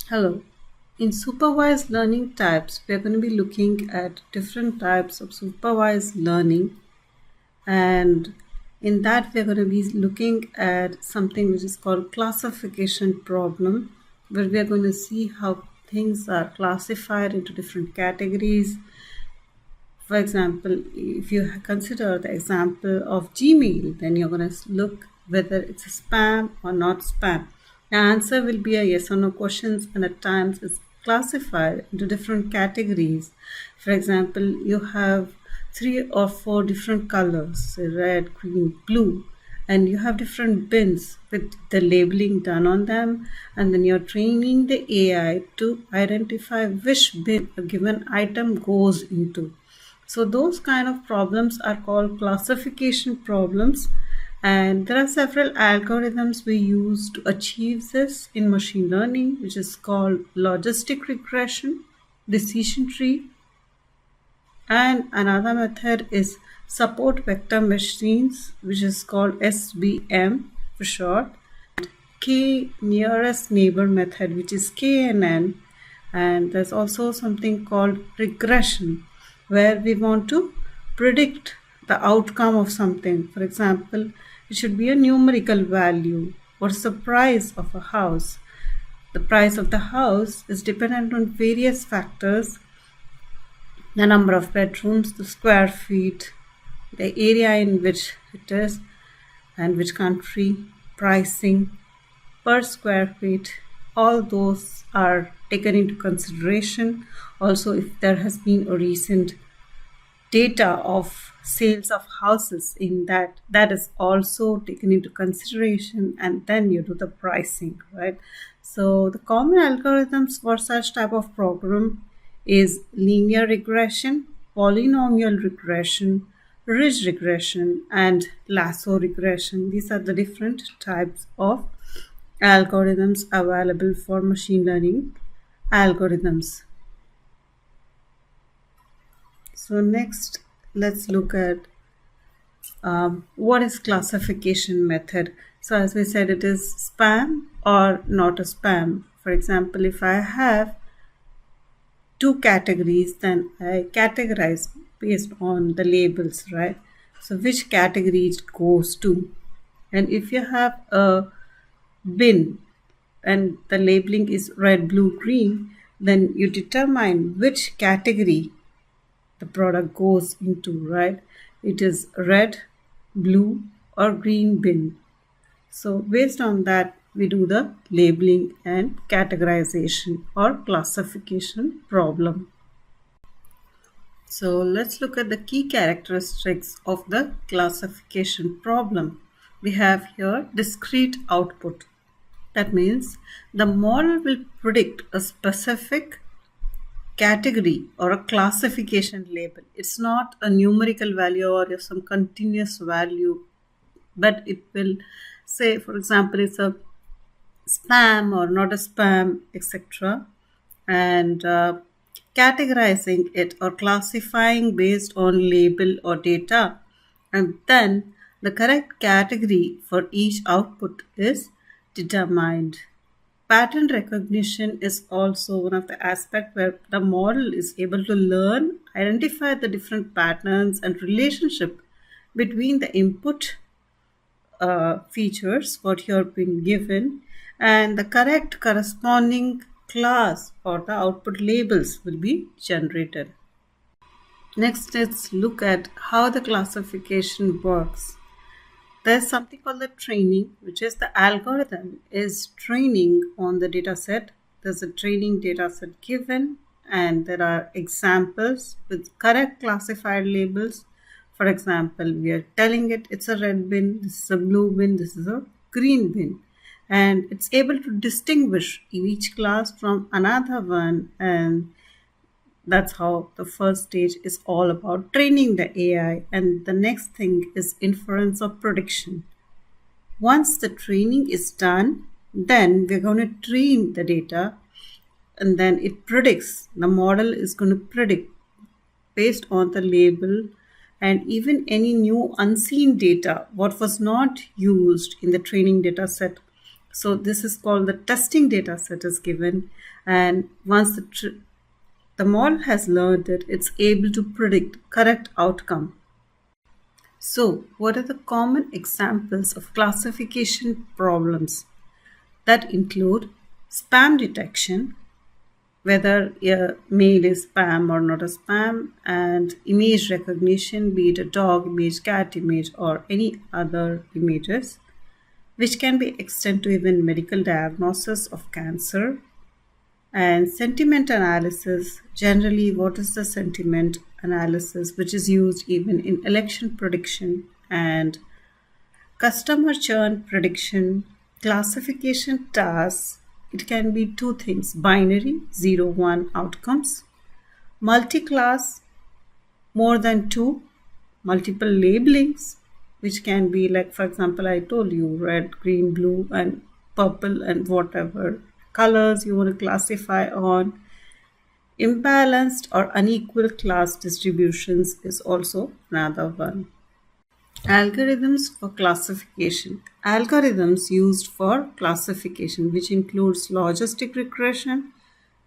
Hello. In supervised learning types, we are going to be looking at different types of supervised learning, and in that, we are going to be looking at something which is called classification problem, where we are going to see how things are classified into different categories. For example, if you consider the example of Gmail, then you're going to look whether it's a spam or not spam. The answer will be a yes or no questions, and at times it's classified into different categories. For example, you have 3 or 4 different colors, say red, green, blue, and you have different bins with the labeling done on them, and then you're training the AI to identify which bin a given item goes into. So those kind of problems are called classification problems, and there are several algorithms we use to achieve this in machine learning, which is called logistic regression, decision tree, and another method is support vector machines, which is called SVM for short, K nearest neighbor method, which is KNN, and there's also something called regression, where we want to predict the outcome of something. For example, it should be a numerical value. What's the price of a house? The price of the house is dependent on various factors: the number of bedrooms, the square feet, the area in which it is, and which country, pricing per square feet. All those are taken into consideration. Also, if there has been a recent data of sales of houses in that is also taken into consideration, and then you do the pricing, right? So the common algorithms for such type of program is linear regression, polynomial regression, ridge regression, and lasso regression. These are the different types of algorithms available for machine learning algorithms. So next, let's look at what is classification method. So as we said, it is spam or not a spam. For example, if I have 2 categories, then I categorize based on the labels, right? So which category it goes to. And if you have a bin and the labeling is red, blue, green, then you determine which category the product goes into, right? It is red, blue, or green bin. So based on that, we do the labeling and categorization or classification problem. So let's look at the key characteristics of the classification problem. We have here discrete output. That means the model will predict a specific category or a classification label. It's not a numerical value or some continuous value, but it will say, for example, it's a spam or not a spam, etc. And categorizing it or classifying based on label or data. And then the correct category for each output is determined. Pattern recognition is also one of the aspects where the model is able to learn, identify the different patterns and relationship between the input features what you're being given and the correct corresponding class for the output labels will be generated. Next, let's look at how the classification works. There's something called the training, which is the algorithm is training on the data set. There's a training data set given, and there are examples with correct classified labels. For example, we are telling it it's a red bin, this is a blue bin, this is a green bin. And it's able to distinguish each class from another one, and that's how the first stage is all about training the AI. And the next thing is inference or prediction. Once the training is done, then we're going to train the data, and then it predicts. The model is going to predict based on the label and even any new unseen data, what was not used in the training data set. So this is called the testing data set is given, and once the model has learned it, it's able to predict correct outcome. So what are the common examples of classification problems? That include spam detection, whether a mail is spam or not a spam, and image recognition, be it a dog image, cat image, or any other images, which can be extended to even medical diagnosis of cancer. And sentiment analysis, generally what is the sentiment analysis, which is used even in election prediction, and customer churn prediction, classification tasks. It can be two things: binary, 0, 1 outcomes, multi-class, more than two, multiple labelings, which can be like, for example, I told you red, green, blue, and purple, and whatever colors you want to classify on. Imbalanced or unequal class distributions is also another one. Algorithms for classification. Algorithms used for classification, which includes logistic regression,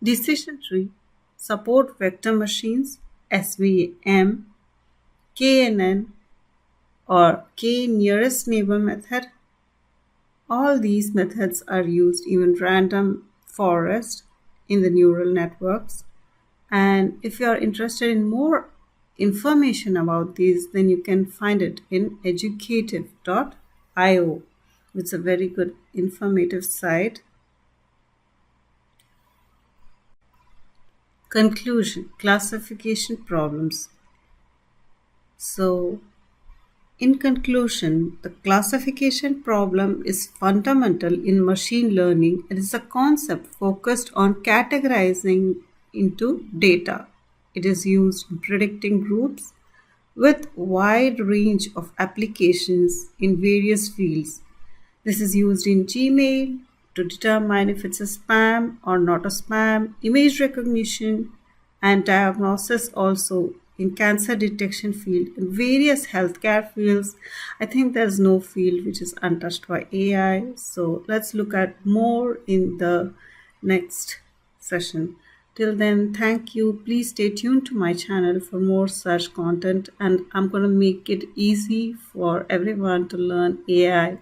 decision tree, support vector machines, SVM, KNN, or K nearest neighbor method. All these methods are used even random forest in the neural networks. And if you are interested in more information about these, then you can find it in educative.io. It's a very good informative site. Conclusion: classification problems. So in conclusion, the classification problem is fundamental in machine learning. It is a concept focused on categorizing into data. It is used in predicting groups with wide range of applications in various fields. This is used in Gmail to determine if it's a spam or not a spam, image recognition, and diagnosis also in cancer detection field, in various healthcare fields. I think there's no field which is untouched by AI. So let's look at more in the next session. Till then, thank you. Please stay tuned to my channel for more such content, and I'm going to make it easy for everyone to learn AI